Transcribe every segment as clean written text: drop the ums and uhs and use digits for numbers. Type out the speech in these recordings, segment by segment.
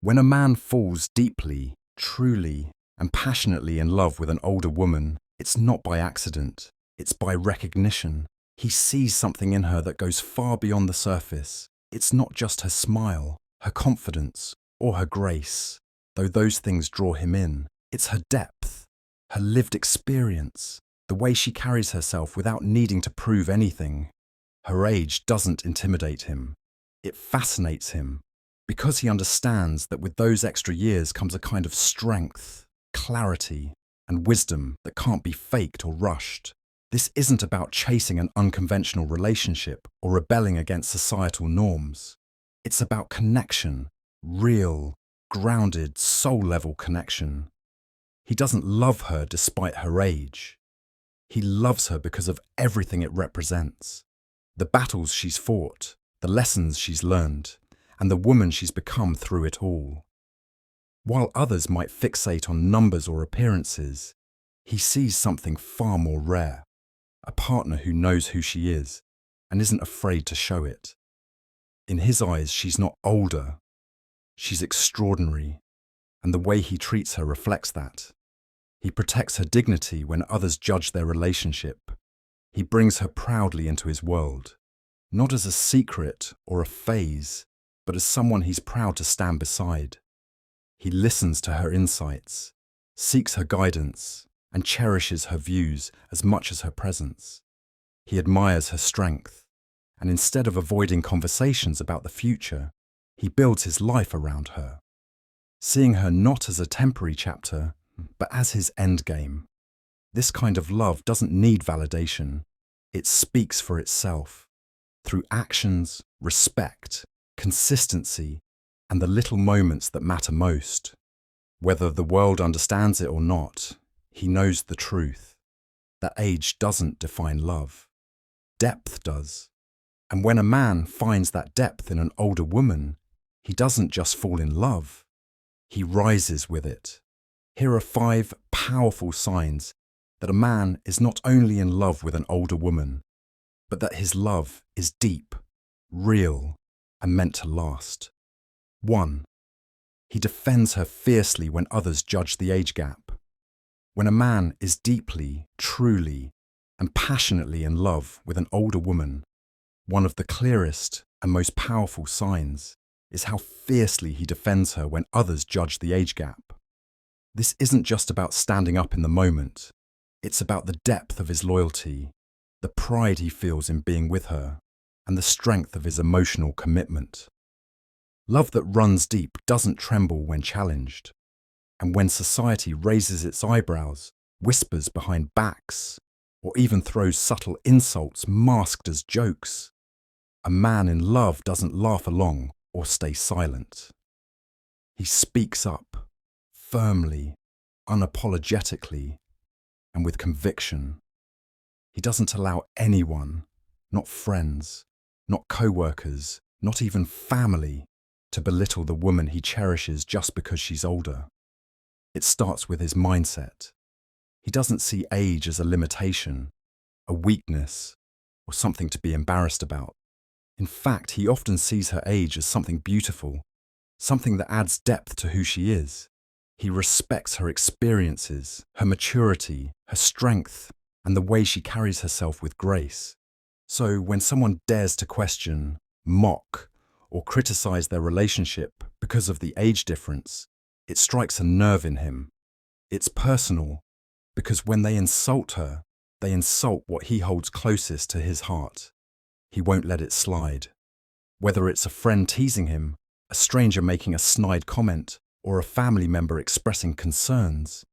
When a man falls deeply, truly, and passionately in love with an older woman, it's not by accident, it's by recognition. He sees something in her that goes far beyond the surface. It's not just her smile, her confidence, or her grace, though those things draw him in. It's her depth, her lived experience, the way she carries herself without needing to prove anything. Her age doesn't intimidate him. It fascinates him, because he understands that with those extra years comes a kind of strength, clarity, and wisdom that can't be faked or rushed. This isn't about chasing an unconventional relationship or rebelling against societal norms. It's about connection, real, grounded, soul-level connection. He doesn't love her despite her age. He loves her because of everything it represents. The battles she's fought, the lessons she's learned, and the woman she's become through it all. While others might fixate on numbers or appearances, he sees something far more rare, a partner who knows who she is and isn't afraid to show it. In his eyes, she's not older, she's extraordinary, and the way he treats her reflects that. He protects her dignity when others judge their relationship. He brings her proudly into his world, not as a secret or a phase, but as someone he's proud to stand beside. He listens to her insights, seeks her guidance, and cherishes her views as much as her presence. He admires her strength, and instead of avoiding conversations about the future, he builds his life around her, seeing her not as a temporary chapter, but as his endgame. This kind of love doesn't need validation. It speaks for itself, through actions, respect, consistency, and the little moments that matter most. Whether the world understands it or not, he knows the truth, that age doesn't define love. Depth does. And when a man finds that depth in an older woman, he doesn't just fall in love, he rises with it. Here are 5 powerful signs that a man is not only in love with an older woman, but that his love is deep, real, and meant to last. 1. He defends her fiercely when others judge the age gap. When a man is deeply, truly, and passionately in love with an older woman, one of the clearest and most powerful signs is how fiercely he defends her when others judge the age gap. This isn't just about standing up in the moment. It's about the depth of his loyalty, the pride he feels in being with her, and the strength of his emotional commitment. Love that runs deep doesn't tremble when challenged. And when society raises its eyebrows, whispers behind backs, or even throws subtle insults masked as jokes, a man in love doesn't laugh along or stay silent. He speaks up, firmly, unapologetically, and with conviction. He doesn't allow anyone, not friends, not co-workers, not even family, to belittle the woman he cherishes just because she's older. It starts with his mindset. He doesn't see age as a limitation, a weakness, or something to be embarrassed about. In fact, he often sees her age as something beautiful, something that adds depth to who she is. He respects her experiences, her maturity, her strength, and the way she carries herself with grace. So when someone dares to question, mock, or criticize their relationship because of the age difference, it strikes a nerve in him. It's personal, because when they insult her, they insult what he holds closest to his heart. He won't let it slide. Whether it's a friend teasing him, a stranger making a snide comment, or a family member expressing concerns,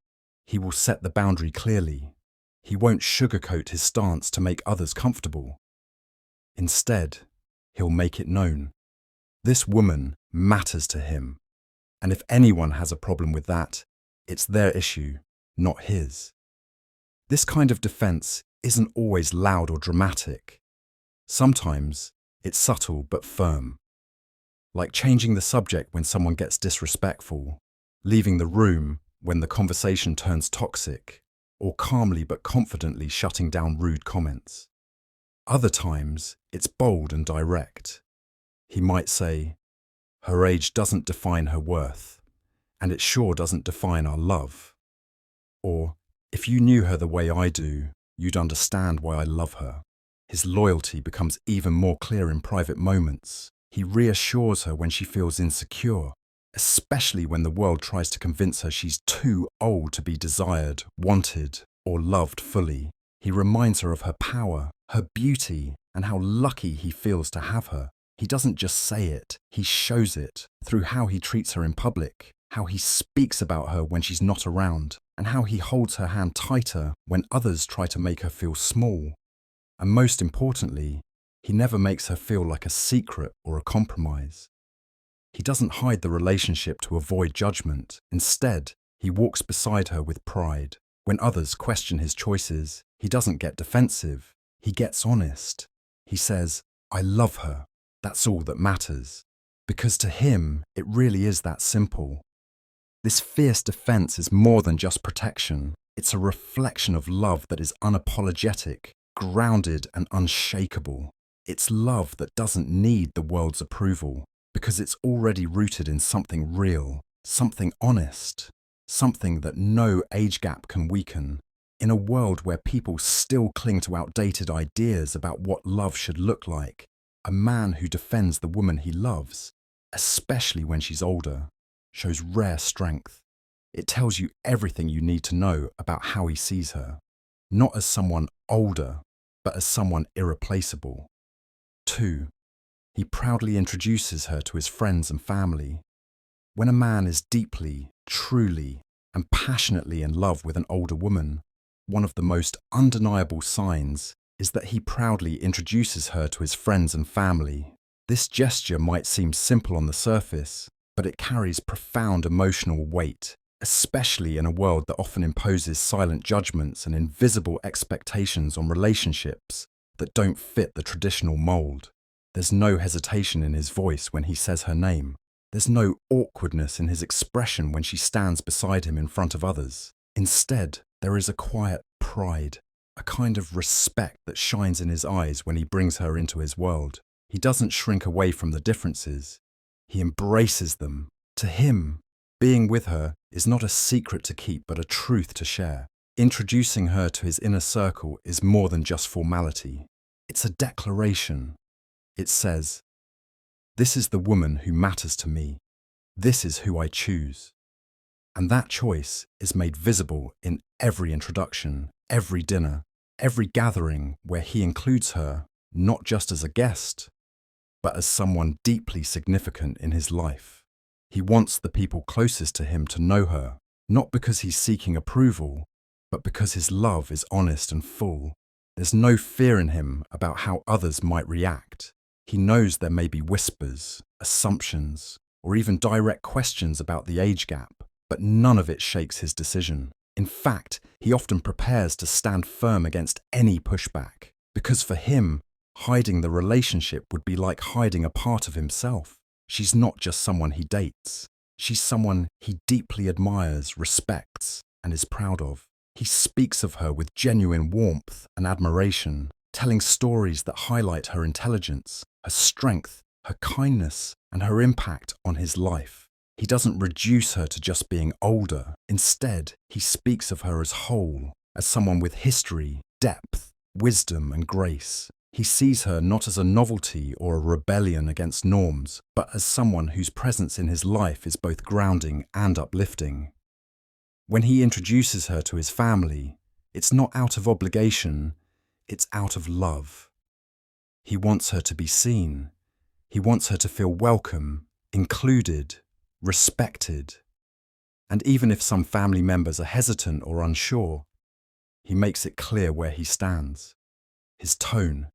he will set the boundary clearly. He won't sugarcoat his stance to make others comfortable. Instead, he'll make it known. This woman matters to him. And if anyone has a problem with that, it's their issue, not his. This kind of defense isn't always loud or dramatic. Sometimes it's subtle but firm. Like changing the subject when someone gets disrespectful, leaving the room when the conversation turns toxic, or calmly but confidently shutting down rude comments. Other times, it's bold and direct. He might say, Her age doesn't define her worth, and it sure doesn't define our love. Or, if you knew her the way I do, you'd understand why I love her. His loyalty becomes even more clear in private moments. He reassures her when she feels insecure, especially when the world tries to convince her she's too old to be desired, wanted, or loved fully. He reminds her of her power, her beauty, and how lucky he feels to have her. He doesn't just say it, he shows it through how he treats her in public, how he speaks about her when she's not around, and how he holds her hand tighter when others try to make her feel small. And most importantly, he never makes her feel like a secret or a compromise. He doesn't hide the relationship to avoid judgment. Instead, he walks beside her with pride. When others question his choices, he doesn't get defensive. He gets honest. He says, "I love her. That's all that matters." Because to him, it really is that simple. This fierce defense is more than just protection. It's a reflection of love that is unapologetic, grounded and unshakable. It's love that doesn't need the world's approval, because it's already rooted in something real, something honest, something that no age gap can weaken. In a world where people still cling to outdated ideas about what love should look like, a man who defends the woman he loves, especially when she's older, shows rare strength. It tells you everything you need to know about how he sees her, not as someone older, but as someone irreplaceable. 2. He proudly introduces her to his friends and family. When a man is deeply, truly, and passionately in love with an older woman, one of the most undeniable signs is that he proudly introduces her to his friends and family. This gesture might seem simple on the surface, but it carries profound emotional weight, especially in a world that often imposes silent judgments and invisible expectations on relationships that don't fit the traditional mold. There's no hesitation in his voice when he says her name. There's no awkwardness in his expression when she stands beside him in front of others. Instead, there is a quiet pride, a kind of respect that shines in his eyes when he brings her into his world. He doesn't shrink away from the differences. He embraces them. To him, being with her is not a secret to keep but a truth to share. Introducing her to his inner circle is more than just formality. It's a declaration. It says, "This is the woman who matters to me. This is who I choose." And that choice is made visible in every introduction, every dinner, every gathering where he includes her, not just as a guest, but as someone deeply significant in his life. He wants the people closest to him to know her, not because he's seeking approval, but because his love is honest and full. There's no fear in him about how others might react. He knows there may be whispers, assumptions, or even direct questions about the age gap, but none of it shakes his decision. In fact, he often prepares to stand firm against any pushback, because for him, hiding the relationship would be like hiding a part of himself. She's not just someone he dates. She's someone he deeply admires, respects, and is proud of. He speaks of her with genuine warmth and admiration, telling stories that highlight her intelligence, her strength, her kindness, and her impact on his life. He doesn't reduce her to just being older. Instead, he speaks of her as whole, as someone with history, depth, wisdom, and grace. He sees her not as a novelty or a rebellion against norms, but as someone whose presence in his life is both grounding and uplifting. When he introduces her to his family, it's not out of obligation, it's out of love. He wants her to be seen. He wants her to feel welcome, included, respected. And even if some family members are hesitant or unsure, he makes it clear where he stands. His tone,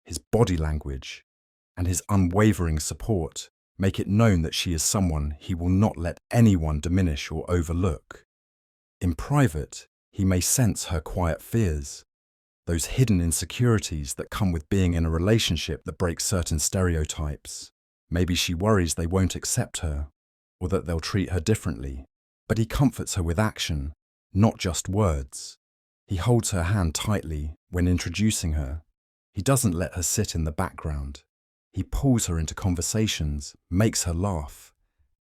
his body language, and his unwavering support make it known that she is someone he will not let anyone diminish or overlook. In private, he may sense her quiet fears, those hidden insecurities that come with being in a relationship that breaks certain stereotypes. Maybe she worries they won't accept her, or that they'll treat her differently. But he comforts her with action, not just words. He holds her hand tightly when introducing her. He doesn't let her sit in the background. He pulls her into conversations, makes her laugh,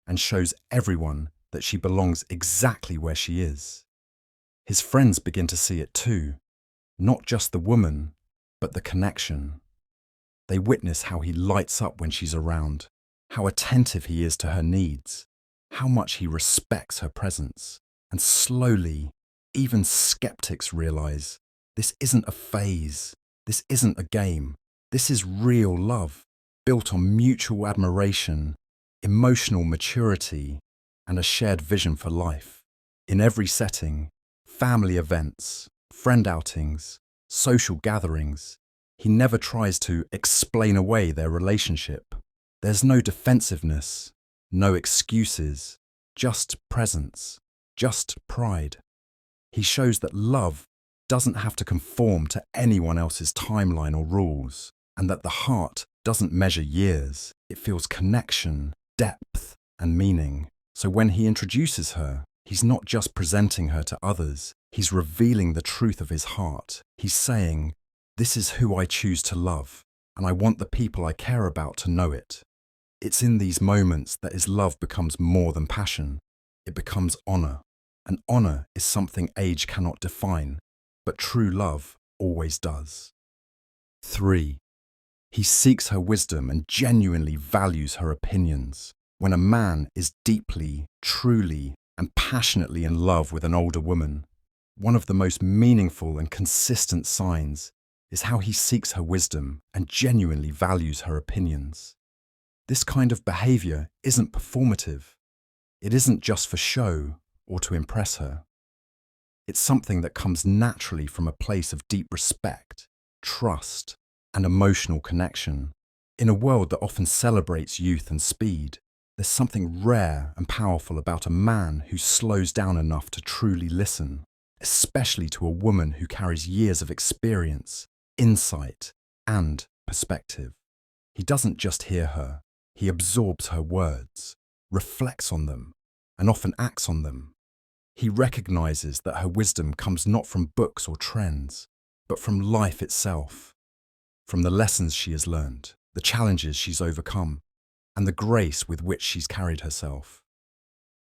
and shows everyone that she belongs exactly where she is. His friends begin to see it too, not just the woman, but the connection. They witness how he lights up when she's around, how attentive he is to her needs, how much he respects her presence. And slowly, even skeptics realize this isn't a phase, this isn't a game, this is real love, built on mutual admiration, emotional maturity, and a shared vision for life. In every setting, family events, friend outings, social gatherings, he never tries to explain away their relationship. There's no defensiveness, no excuses, just presence, just pride. He shows that love doesn't have to conform to anyone else's timeline or rules, and that the heart doesn't measure years. It feels connection, depth, and meaning. So when he introduces her, he's not just presenting her to others, he's revealing the truth of his heart. He's saying, "This is who I choose to love, and I want the people I care about to know it." It's in these moments that his love becomes more than passion. It becomes honor. And honor is something age cannot define, but true love always does. 3. He seeks her wisdom and genuinely values her opinions. When a man is deeply, truly, and passionately in love with an older woman, one of the most meaningful and consistent signs is how he seeks her wisdom and genuinely values her opinions. This kind of behavior isn't performative. It isn't just for show or to impress her. It's something that comes naturally from a place of deep respect, trust, and emotional connection. In a world that often celebrates youth and speed, there's something rare and powerful about a man who slows down enough to truly listen, especially to a woman who carries years of experience, insight, and perspective. He doesn't just hear her, he absorbs her words, reflects on them, and often acts on them. He recognizes that her wisdom comes not from books or trends, but from life itself, from the lessons she has learned, the challenges she's overcome, and the grace with which she's carried herself.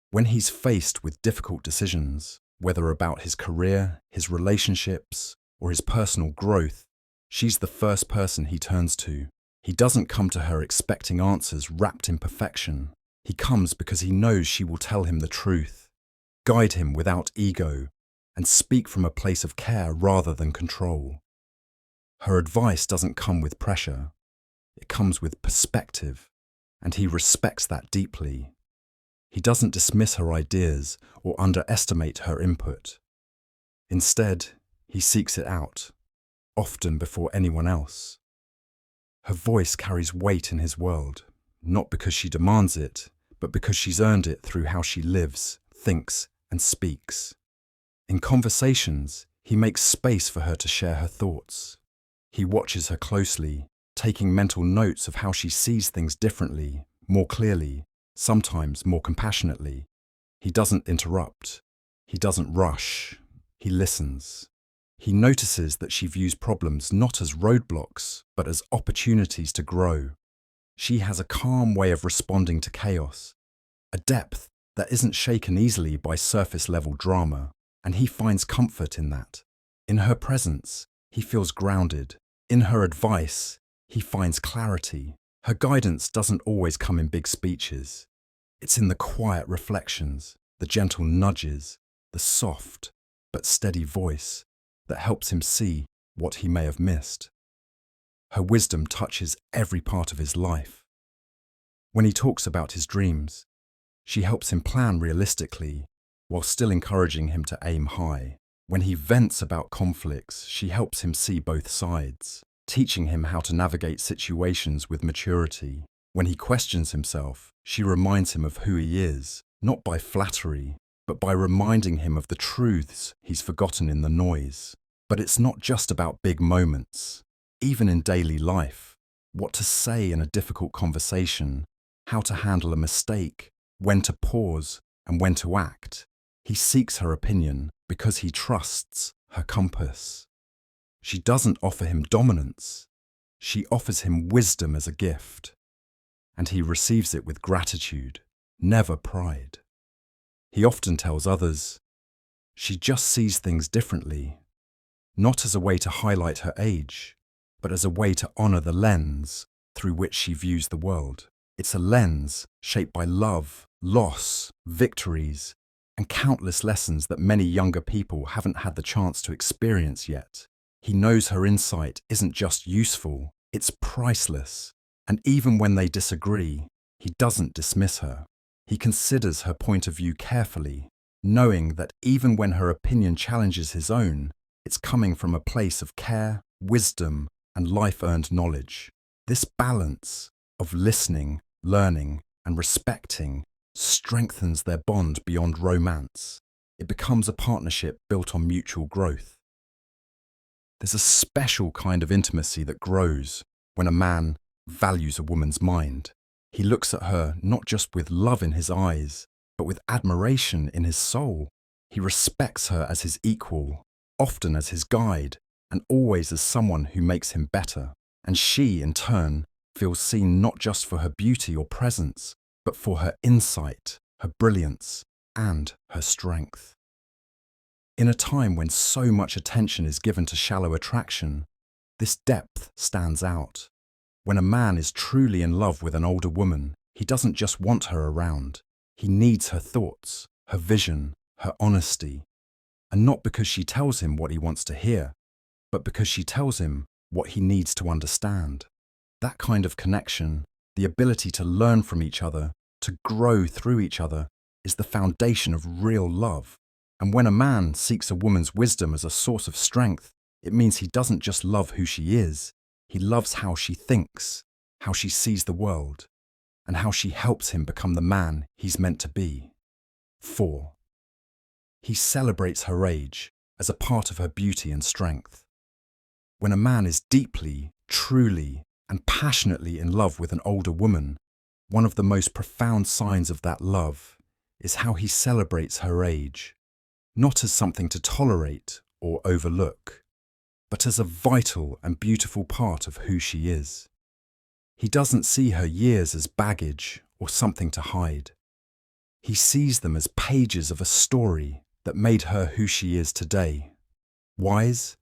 When he's faced with difficult decisions, whether about his career, his relationships, or his personal growth, she's the first person he turns to. He doesn't come to her expecting answers wrapped in perfection. He comes because he knows she will tell him the truth, guide him without ego, and speak from a place of care rather than control. Her advice doesn't come with pressure. It comes with perspective, and he respects that deeply. He doesn't dismiss her ideas or underestimate her input. Instead, he seeks it out, often before anyone else. Her voice carries weight in his world, not because she demands it, but because she's earned it through how she lives, thinks, and speaks. In conversations, he makes space for her to share her thoughts. He watches her closely, taking mental notes of how she sees things differently, more clearly, sometimes more compassionately. He doesn't interrupt. He doesn't rush. He listens. He notices that she views problems not as roadblocks, but as opportunities to grow. She has a calm way of responding to chaos, a depth that isn't shaken easily by surface-level drama, and he finds comfort in that. In her presence, he feels grounded. In her advice, he finds clarity. Her guidance doesn't always come in big speeches. It's in the quiet reflections, the gentle nudges, the soft but steady voice that helps him see what he may have missed. Her wisdom touches every part of his life. When he talks about his dreams, she helps him plan realistically while still encouraging him to aim high. When he vents about conflicts, she helps him see both sides, teaching him how to navigate situations with maturity. When he questions himself, she reminds him of who he is, not by flattery, but by reminding him of the truths he's forgotten in the noise. But it's not just about big moments. Even in daily life, what to say in a difficult conversation, how to handle a mistake, when to pause and when to act. He seeks her opinion because he trusts her compass. She doesn't offer him dominance. She offers him wisdom as a gift, and he receives it with gratitude, never pride. He often tells others, she just sees things differently, not as a way to highlight her age, but as a way to honor the lens through which she views the world. It's a lens shaped by love, loss, victories, and countless lessons that many younger people haven't had the chance to experience yet. He knows her insight isn't just useful, it's priceless. And even when they disagree, he doesn't dismiss her. He considers her point of view carefully, knowing that even when her opinion challenges his own, it's coming from a place of care, wisdom, and life-earned knowledge. This balance of listening, learning, and respecting strengthens their bond beyond romance. It becomes a partnership built on mutual growth. There's a special kind of intimacy that grows when a man values a woman's mind. He looks at her not just with love in his eyes, but with admiration in his soul. He respects her as his equal, often as his guide, and always as someone who makes him better. And she, in turn, feels seen not just for her beauty or presence, but for her insight, her brilliance, and her strength. In a time when so much attention is given to shallow attraction, this depth stands out. When a man is truly in love with an older woman, he doesn't just want her around. He needs her thoughts, her vision, her honesty. And not because she tells him what he wants to hear, but because she tells him what he needs to understand. That kind of connection, the ability to learn from each other, to grow through each other, is the foundation of real love. And when a man seeks a woman's wisdom as a source of strength, it means he doesn't just love who she is, he loves how she thinks, how she sees the world, and how she helps him become the man he's meant to be. 4. He celebrates her age as a part of her beauty and strength. When a man is deeply, truly, and passionately in love with an older woman, one of the most profound signs of that love is how he celebrates her age, not as something to tolerate or overlook, but as a vital and beautiful part of who she is. He doesn't see her years as baggage or something to hide. He sees them as pages of a story that made her who she is today. Wise,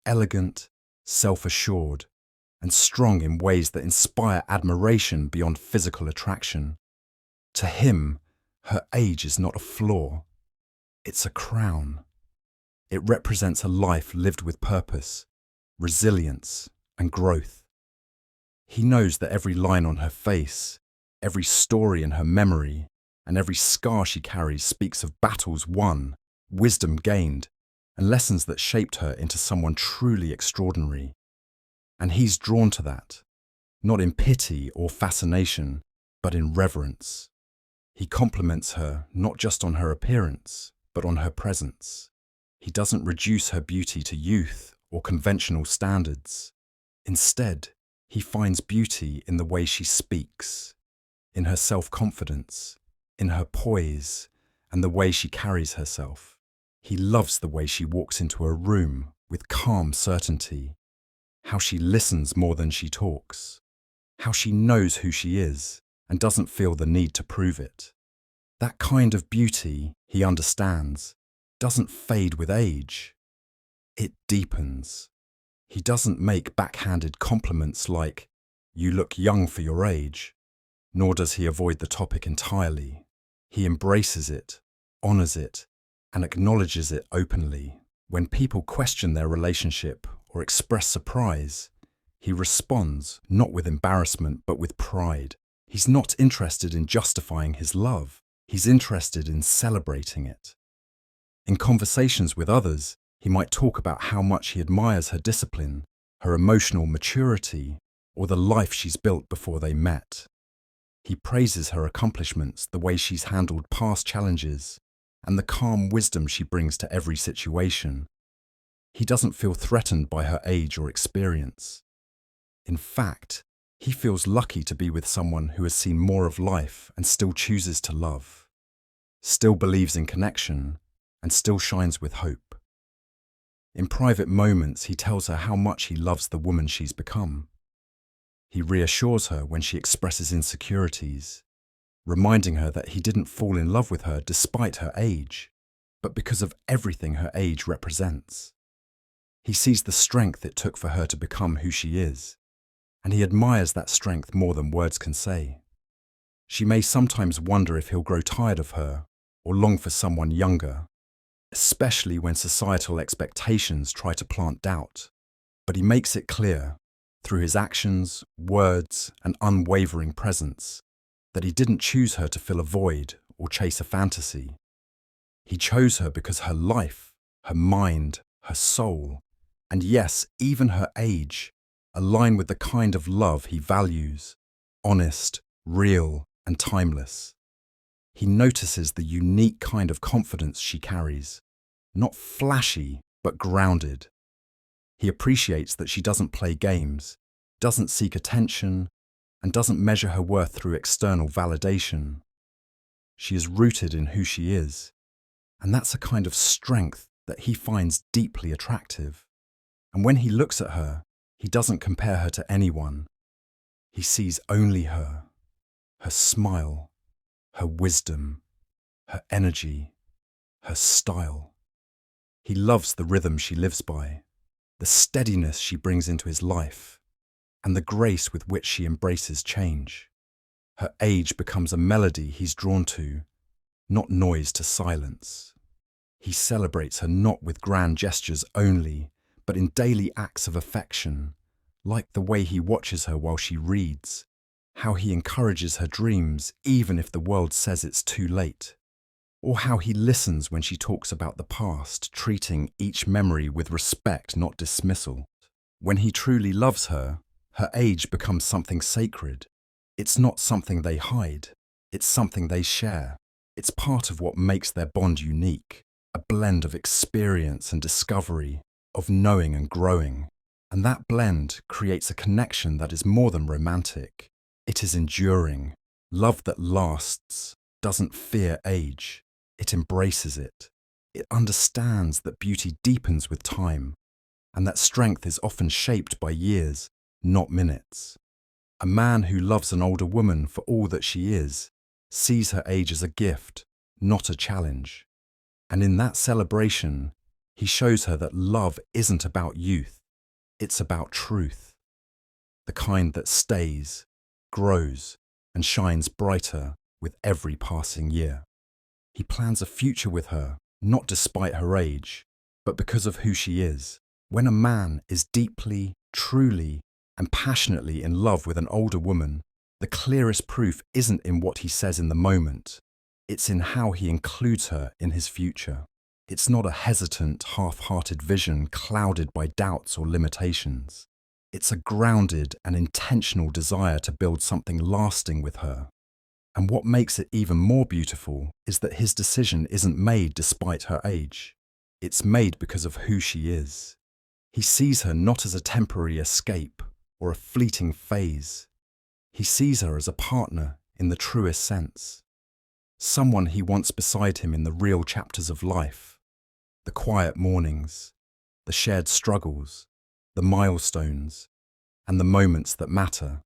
elegant, self-assured, and strong in ways that inspire admiration beyond physical attraction. To him, her age is not a flaw, it's a crown. It represents a life lived with purpose, resilience, and growth. He knows that every line on her face, every story in her memory, and every scar she carries speaks of battles won, wisdom gained, and lessons that shaped her into someone truly extraordinary. And he's drawn to that, not in pity or fascination, but in reverence. He compliments her not just on her appearance, but on her presence. He doesn't reduce her beauty to youth or conventional standards. Instead, he finds beauty in the way she speaks, in her self-confidence, in her poise, and the way she carries herself. He loves the way she walks into a room with calm certainty, how she listens more than she talks, how she knows who she is and doesn't feel the need to prove it. That kind of beauty, he understands, doesn't fade with age. It deepens. He doesn't make backhanded compliments like, "You look young for your age," nor does he avoid the topic entirely. He embraces it, honors it, and acknowledges it openly. When people question their relationship or express surprise, he responds not with embarrassment but with pride. He's not interested in justifying his love. He's interested in celebrating it. In conversations with others, he might talk about how much he admires her discipline, her emotional maturity, or the life she's built before they met. He praises her accomplishments, the way she's handled past challenges, and the calm wisdom she brings to every situation. He doesn't feel threatened by her age or experience. In fact, he feels lucky to be with someone who has seen more of life and still chooses to love, still believes in connection, and still shines with hope. In private moments, he tells her how much he loves the woman she's become. He reassures her when she expresses insecurities, reminding her that he didn't fall in love with her despite her age, but because of everything her age represents. He sees the strength it took for her to become who she is, and he admires that strength more than words can say. She may sometimes wonder if he'll grow tired of her or long for someone younger, especially when societal expectations try to plant doubt. But he makes it clear, through his actions, words, and unwavering presence, that he didn't choose her to fill a void or chase a fantasy. He chose her because her life, her mind, her soul, and yes, even her age, align with the kind of love he values: honest, real, and timeless. He notices the unique kind of confidence she carries, not flashy, but grounded. He appreciates that she doesn't play games, doesn't seek attention, and doesn't measure her worth through external validation. She is rooted in who she is, and that's a kind of strength that he finds deeply attractive. And when he looks at her, he doesn't compare her to anyone. He sees only her smile, her wisdom, her energy, her style. He loves the rhythm she lives by, the steadiness she brings into his life, and the grace with which she embraces change. Her age becomes a melody he's drawn to, not noise to silence. He celebrates her not with grand gestures only, but in daily acts of affection, like the way he watches her while she reads, how he encourages her dreams even if the world says it's too late, or how he listens when she talks about the past, treating each memory with respect, not dismissal. When he truly loves her, her age becomes something sacred. It's not something they hide, it's something they share. It's part of what makes their bond unique, a blend of experience and discovery, of knowing and growing. And that blend creates a connection that is more than romantic. It is enduring. Love that lasts doesn't fear age. It embraces it. It understands that beauty deepens with time, and that strength is often shaped by years, not minutes. A man who loves an older woman for all that she is sees her age as a gift, not a challenge. And in that celebration, he shows her that love isn't about youth, it's about truth. The kind that stays, grows, and shines brighter with every passing year. He plans a future with her, not despite her age, but because of who she is. When a man is deeply, truly, and passionately in love with an older woman, the clearest proof isn't in what he says in the moment. It's in how he includes her in his future. It's not a hesitant, half-hearted vision clouded by doubts or limitations. It's a grounded and intentional desire to build something lasting with her. And what makes it even more beautiful is that his decision isn't made despite her age. It's made because of who she is. He sees her not as a temporary escape or a fleeting phase. He sees her as a partner in the truest sense. Someone he wants beside him in the real chapters of life. The quiet mornings, the shared struggles, the milestones, and the moments that matter.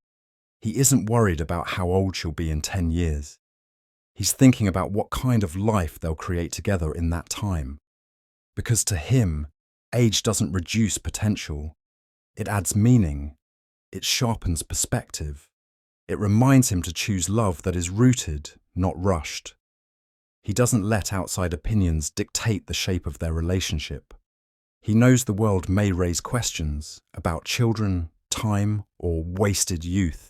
He isn't worried about how old she'll be in 10 years. He's thinking about what kind of life they'll create together in that time. Because to him, age doesn't reduce potential. It adds meaning. It sharpens perspective. It reminds him to choose love that is rooted, not rushed. He doesn't let outside opinions dictate the shape of their relationship. He knows the world may raise questions about children, time, or wasted youth.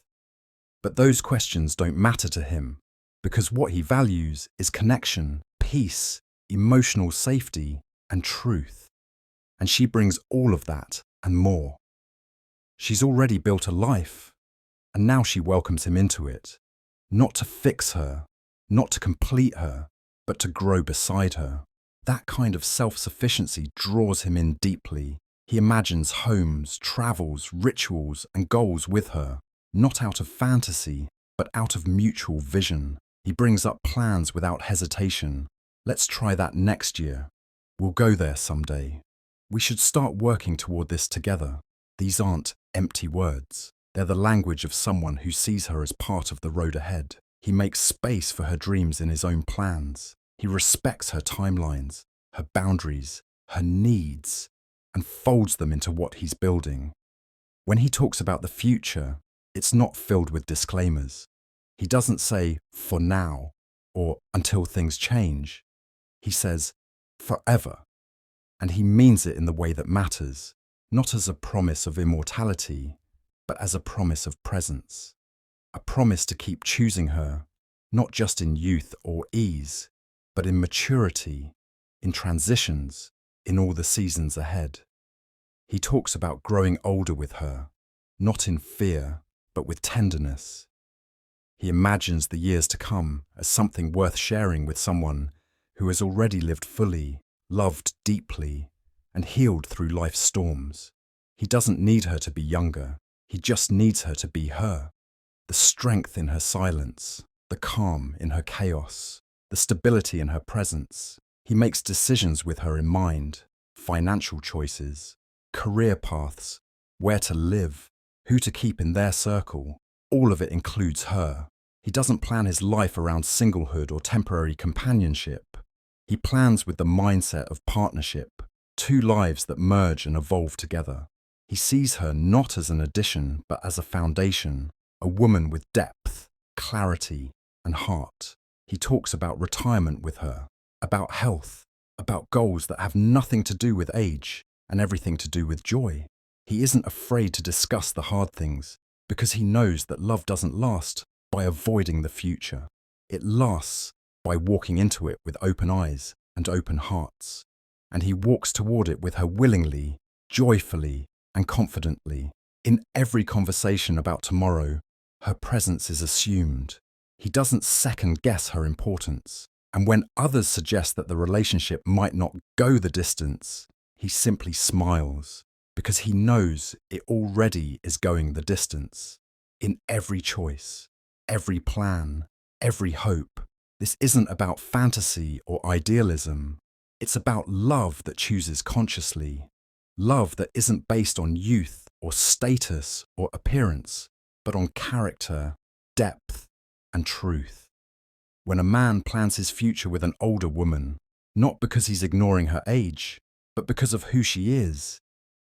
But those questions don't matter to him, because what he values is connection, peace, emotional safety, and truth. And she brings all of that and more. She's already built a life, and now she welcomes him into it, not to fix her, not to complete her, but to grow beside her. That kind of self-sufficiency draws him in deeply. He imagines homes, travels, rituals, and goals with her, not out of fantasy, but out of mutual vision. He brings up plans without hesitation. Let's try that next year. We'll go there someday. We should start working toward this together. These aren't empty words. They're the language of someone who sees her as part of the road ahead. He makes space for her dreams in his own plans. He respects her timelines, her boundaries, her needs, and folds them into what he's building. When he talks about the future, it's not filled with disclaimers. He doesn't say, "for now," or "until things change." He says, "forever." And he means it in the way that matters, not as a promise of immortality, but as a promise of presence. A promise to keep choosing her, not just in youth or ease, but in maturity, in transitions, in all the seasons ahead. He talks about growing older with her, not in fear, but with tenderness. He imagines the years to come as something worth sharing with someone who has already lived fully, loved deeply, and healed through life's storms. He doesn't need her to be younger. He just needs her to be her. The strength in her silence, the calm in her chaos, the stability in her presence. He makes decisions with her in mind, financial choices, career paths, where to live, who to keep in their circle. All of it includes her. He doesn't plan his life around singlehood or temporary companionship. He plans with the mindset of partnership, two lives that merge and evolve together. He sees her not as an addition, but as a foundation, a woman with depth, clarity, and heart. He talks about retirement with her, about health, about goals that have nothing to do with age and everything to do with joy. He isn't afraid to discuss the hard things because he knows that love doesn't last by avoiding the future. It lasts by walking into it with open eyes and open hearts. And he walks toward it with her willingly, joyfully, and confidently. In every conversation about tomorrow, her presence is assumed. He doesn't second guess her importance. And when others suggest that the relationship might not go the distance, he simply smiles because he knows it already is going the distance. In every choice, every plan, every hope. This isn't about fantasy or idealism. It's about love that chooses consciously. Love that isn't based on youth or status or appearance, but on character, depth, and truth. When a man plans his future with an older woman, not because he's ignoring her age, but because of who she is,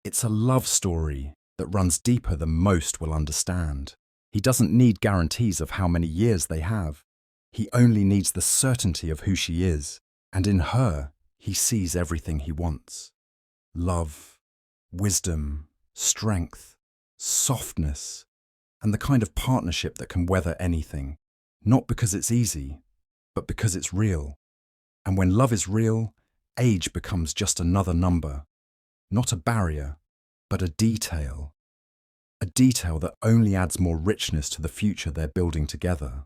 it's a love story that runs deeper than most will understand. He doesn't need guarantees of how many years they have. He only needs the certainty of who she is, and in her, he sees everything he wants. Love, wisdom, strength, softness, and the kind of partnership that can weather anything, not because it's easy, but because it's real. And when love is real, age becomes just another number, not a barrier, but a detail that only adds more richness to the future they're building together.